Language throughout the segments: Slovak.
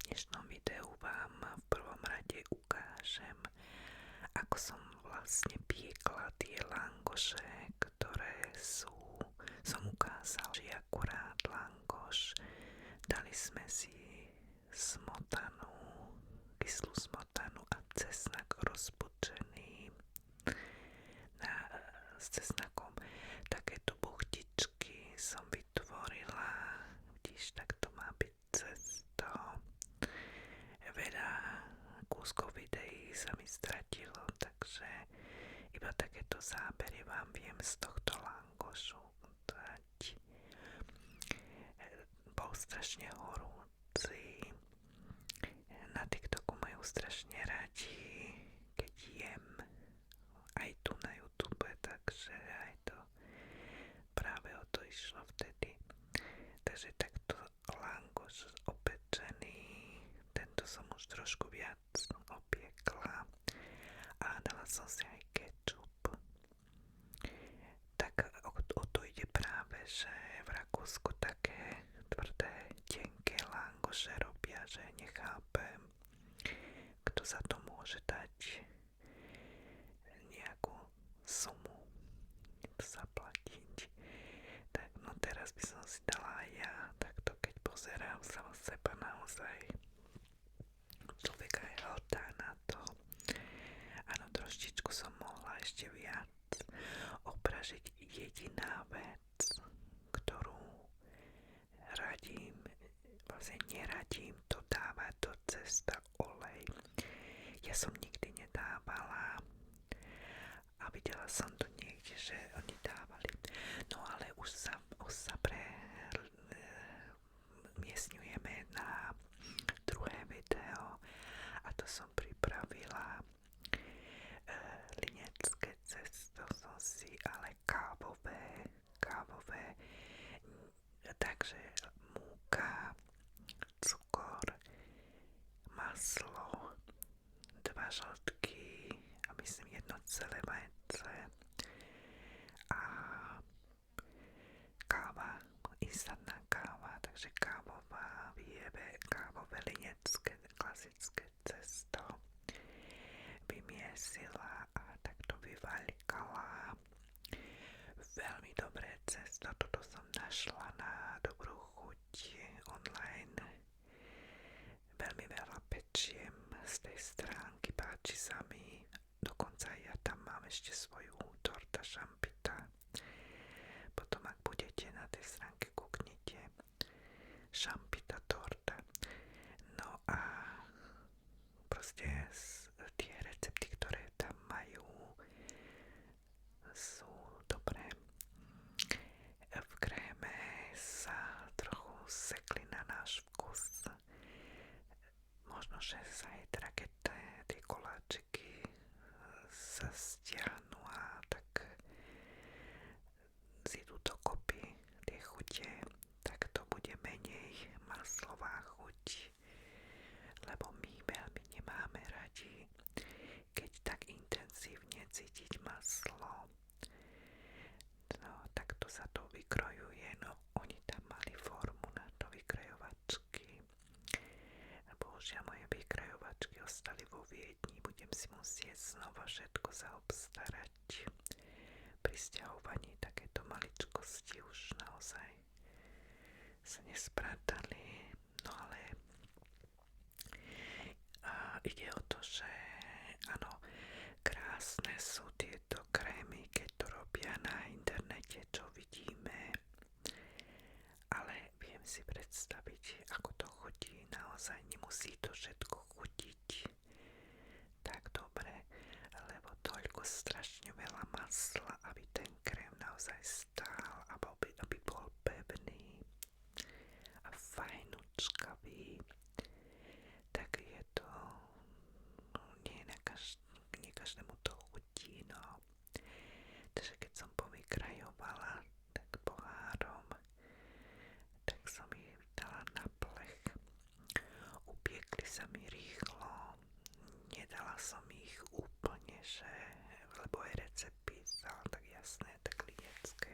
dnešnom videu vám v prvom rade ukážem, ako som vlastne piekla tie langoše, ktoré som ukázala, že akurát langoš. Dali sme si smotanu, kyslú smotanu a cesnak rozpučený. S cesnakom takéto buchtičky som vytvorila. Vidíš, tak to má byť cesto. Veľa kúskov videí sa mi stratilo, takže iba takéto zábery vám viem z tohto langošu dať. Bol strašne horúci. Na TikToku majú strašne radi, keď jem aj tu na YouTube, takže aj to práve o to išlo vtedy. Takže takto langoš opečený, tento som už trošku viac opiekla a dala som si aj kečup. Tak o to ide práve, že v Rakúsku také tvrdé, tenké langoše robia, že nechápem, kto za to môže dať nejakú sumu zaplatiť. Tak no teraz by som si dala aj ja, takto keď pozerám sa o seba naozaj človek aj hltá na to. Áno, troštičku som mohla ešte viac opražiť. Jediná vec, ktorú radím, vlastne neradím, to dávať do cesta olej. Ja som nikdy nedávala a videla som to niekde, že oni dávali. No ale už sa miestňujeme na druhé video a to som pripravila linecké cesto som si, ale kávové, takže múka, cukor, maslo, 2 žltky a myslím 1 celé vajce a káva, instantná káva, takže kávové linecké klasické cesto vymiesila a takto vyvaľkala. Veľmi dobré cesto, toto som našla na dobrú chuť online. Veľmi veľa pečiem z tej stránky, páči sa mi, dokonca ja tam mám ešte svoju torta šampita. Potom ak budete na tej stránke, kúknite šampita torta. No a proste tie recepty, ktoré tam majú, sú dobré. V kréme sa trochu sekli na náš vkus. Možno, že zajtra, keď tie koláčiky sa stiahnu a tak zidú dokopy tie chute, tak to bude menej maslová chuť, lebo my veľmi nemáme radi, keď tak intenzívne cítiť maslo. No, takto sa to vykrojuje, no oni tam mali formu na to vykrojovačky. Bohužiaľ moje vykrojovačky ostali vo Viedni, budem si musieť znova všetko zaobstarať. Pri sťahovaní takéto maličkosti už naozaj sa nespratali, no ale ide o to, že áno, krásne sú tieto krémy, keď to robia na internete, čo vidíme, ale viem si predstaviť, ako to chutí, naozaj nemusí to všetko chutiť tak dobre, lebo toľko strašne veľa masla, aby ten krém naozaj stál, aby bol pevný a fajnučkavý, tak je to nie každému to chutí, no. Takže keď som povykrajovala tak pohárom, tak som ich dala na plech. Upiekli sa mi rýchlo, nedala som ich úplne, že lebo aj recept písal, tak jasné, tak linecké.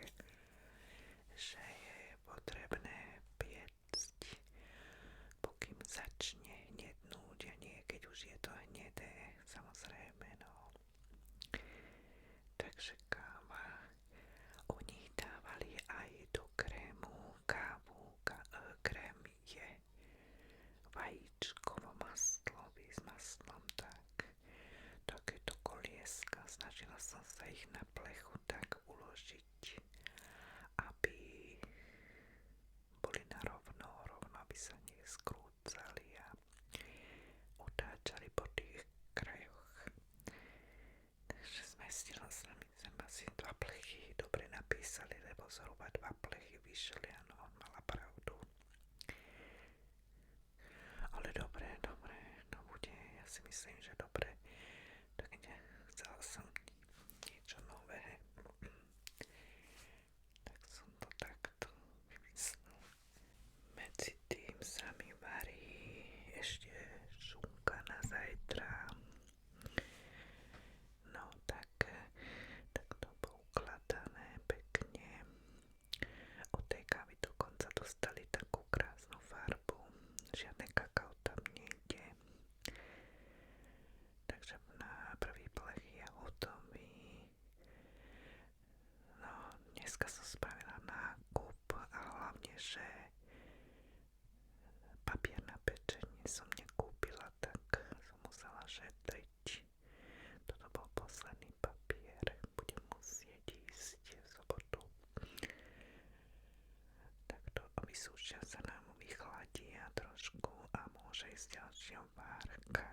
vysúšia sa nám, vychladia trošku a môže ísť ďalšia várka.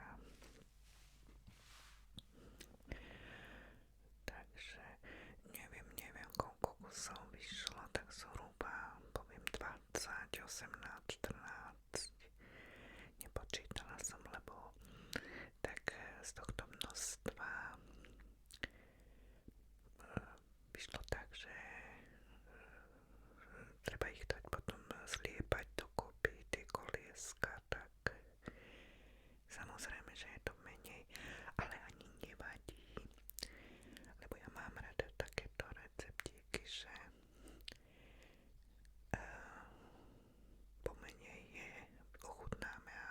Takže neviem koľko kusov vyšlo, tak zhruba poviem 20, 18, 14. Nepočítala som, lebo tak z tohto množstva vyšlo tak, že treba ich dať potom zliepať dokopy, tie kolieska, tak samozrejme, že je to menej, ale ani nevadí, lebo ja mám rada takéto receptíky, že pomenej je, ochutnáme a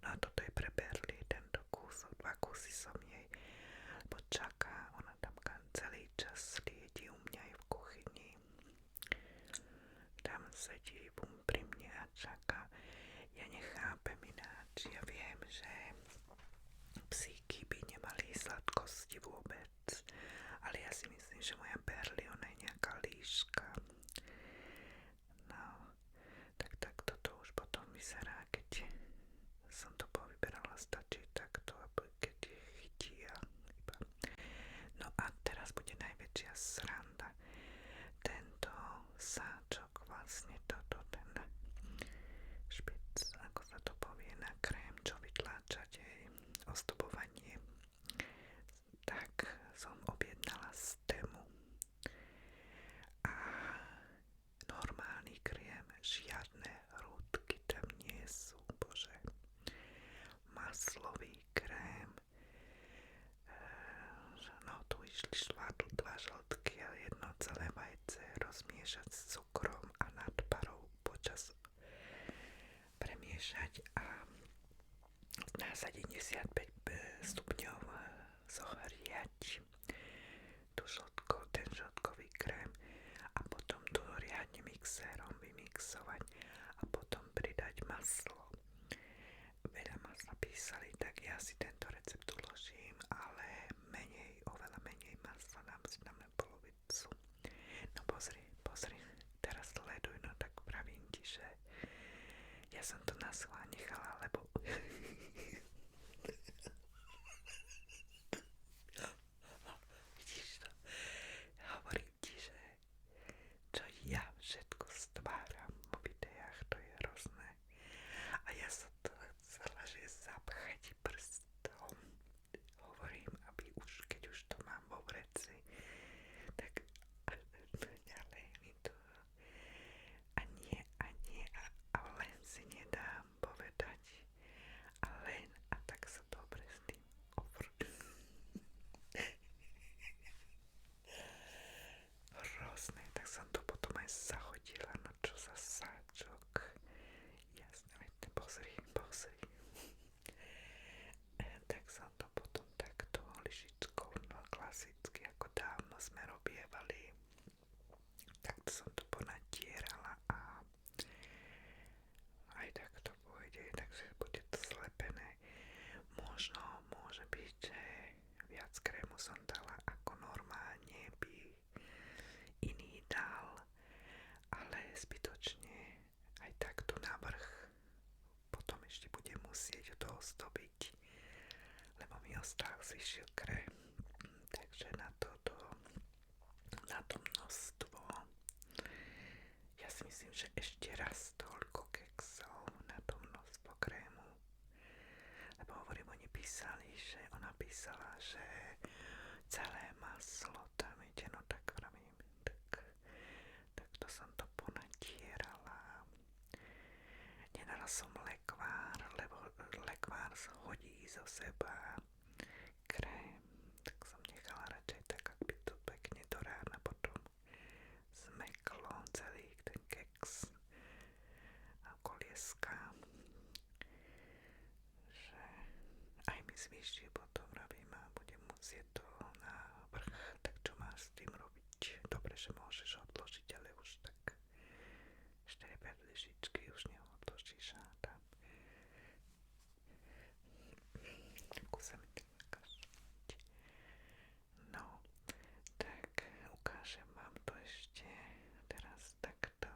no a toto je pre Berli, tento kúsok, 2 kusy som jej, lebo čaká, ona tam celý čas sliedi u mňa aj v kuchyni, tam sedí pri mne a čaká. Ja nechápem ináč, ja viem, že psíky by nemali sladkosti vôbec, ale ja si myslím, že moja Berli, ona je nejaká líška. No, tak toto už potom vyzerá, keď som to povyberala, stačí takto, keď chytia iba. No a teraz bude najväčšia sranda. Tento sáčok, vlastne toto, ten špic, ako sa to povie, na krém, čo vytláčate, ozdobovanie, tak som objednala z Temu. A normálny krém, žiadne hrúdky tam nie sú, bože. Maslový krém, no tu išli 2 žltky a 1 celé vajce rozmiešať s cukrom a nad parou počas premiešať a na 75 stupňov zohriať ten žltkový krém a potom to riadne mixérom vymixovať a potom pridať maslo. Veľa masla písali, tak ja si tento recept uložím, ale menej, oveľa menej masla, dám si tam len polovicu. No pozri, teraz sleduj, no tak pravím ti, že ja som to na schvál nechala, lebo vidíš to, hovorím ti, že čo ja všetko stváram vo videách, to je hrozné. A ja som to chcela, že zapchať prstom. Hovorím, aby už, keď už to mám vo vreci, tak ďalej mi to a len si nedám povedať a len a tak sa dobre s tým hrozné, tak som to potom aj zahodila, no čo za sáčok. Jasne, veď pozri. Tak som to potom takto lyžičkou, no klasicky, ako dávno sme robievali. Takto som to ponatierala a aj tak to pôjde, takže bude to zlepené. Možno môže byť, že viac krému som dala ako normálne by iný dal, ale zbytočne aj takto navrch potom ešte budem musieť to ozdobiť, lebo mi ostal zvyšil krém, takže na to množstvo ja si myslím, že ešte raz toľko keksov na to množstvo krému, lebo hovorím, ona písala, že celé maslo tam ide, no tak pravím, tak to som to ponatierala. Nedala som lekvár, lebo lekvár zhodí zo seba krém, tak som nechala radšej tak, aby to pekne do rána potom zmeklo celý ten keks a kolieska, že aj mi zvýši potom robím a budem musieť to na vrch, tak čo máš s tým robiť? Dobre, že môžeš odložiť, ale už tak 4-5 lyžičky už neodložíš a tam sa mi to zakašľať. No, tak ukážem vám to ešte teraz takto.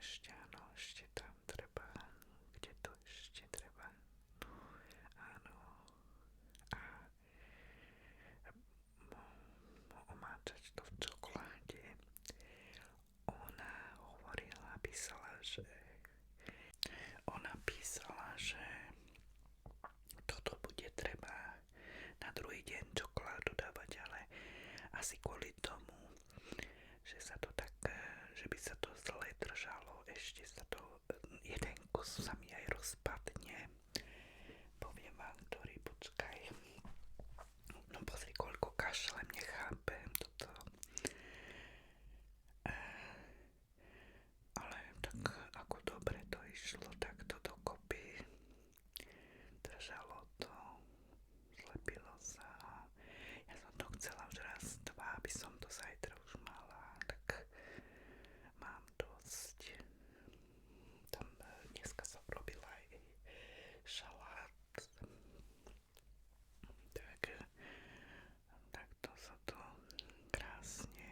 ešte, áno, ešte tam treba, kde to ešte treba, no, áno, a omáčať to v čokoláde. Ona hovorila, písala, že toto bude treba na druhý deň čokoládu dávať, ale asi kvôli tomu, že sa to tak, že by sa to zle držalo, ešte sa to, jeden kus sa mi aj rozpadne. Poviem vám, ktorý, počkaj. No pozri, koľko kašlem, nechápem toto. Ale tak ako dobre to išlo, takto dokopy. Držalo to, zlepilo sa. Ja som to chcela už raz, dva, aby som to zajtra už mala, tak mám dosť. Tam dneska som robila aj šalát. Takto sa to krásne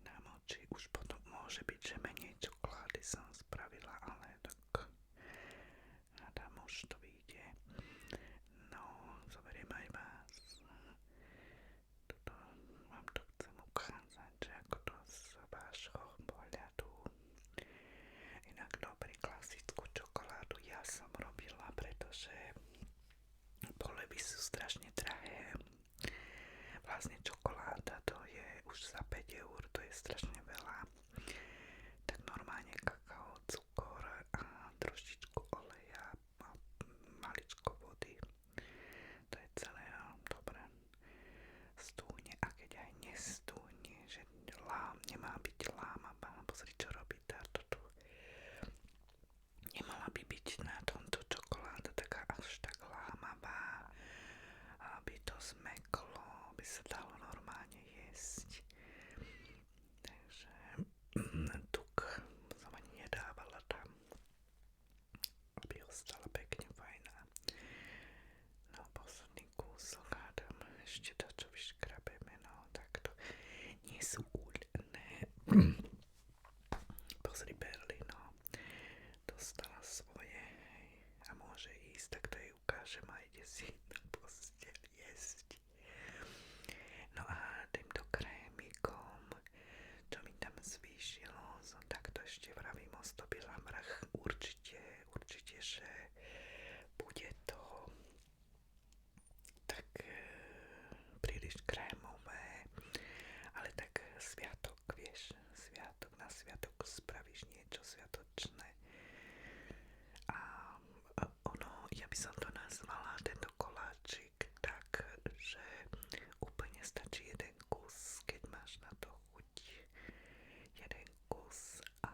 namočí. Už potom môže byť, že menej čokolády som spravila, ale tak hádam už to vyjde. No, zoberiem aj vás. Toto vám to chcem ukázať, že ako to z vášho pohľadu. Inak dobrý, klasickú čokoládu ja som robila, pretože polevy sú strašne drahé. Vlastne čokoláda to je už za 5 eur, to je strašne veľa. Tak normálne kakao, cukor a trošičku oleja a maličko vody. To je celé, dobre. Stúhne, a keď aj nestúhne, že nemá byť lámavá. Pozri, čo robí táto tu. Nemala by byť na tomto čokoláda taká až tak lámavá, aby to zmeklo, aby sa dalo normálne jesť. Takže tuk som ani nedávala tam, aby ostala pekne fajná. No, posledný kúsok hádam, ešte to, čo vyškrabeme, no takto. Nie sú úľné. Pozri, Berli, no. Dostala svoje a môže ísť, tak to jej ukážem a ide si na posteľ jesť. No a týmto krémikom, čo mi tam zvýšilo, som takto ešte vravím, ostobila mrch. Určite, že bude to tak príliš krémové, ale tak sviatok, vieš, na sviatok spravíš niečo sviatočné. A ja by som to nazvala, tento koláčik, tak, že úplne stačí jeden kus, keď máš na to chuť. Jeden kus, a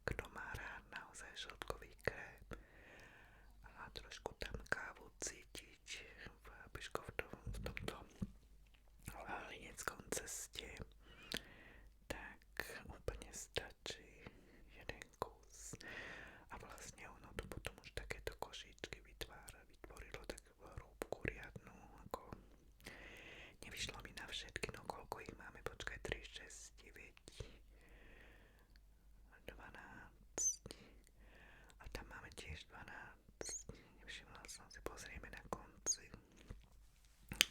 kto má rád naozaj žltkový krém a trošku tam kávu cítiť v tomto hlineckom ceste, tak úplne stačí jeden kus. A vlastne ono tu potom už takéto košíčky vytvorilo takú hrúbku riadnu, ako nevyšlo mi na všetky, no koľko ich máme, počkaj, 3, 6, 9, 12 a tam máme tiež 12, nevšimla som si, pozrieme na konci,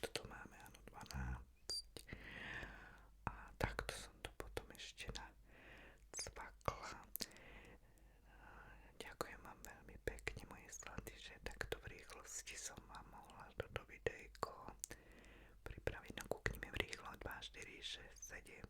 toto máme, áno, 12 a takto som to potom ešte nacvakla. Ďakujem vám veľmi pekne, moje sladí, že takto v rýchlosti som vám mohla toto videjko pripraviť. No kúknime v rýchlo 2, 4, 6, 7,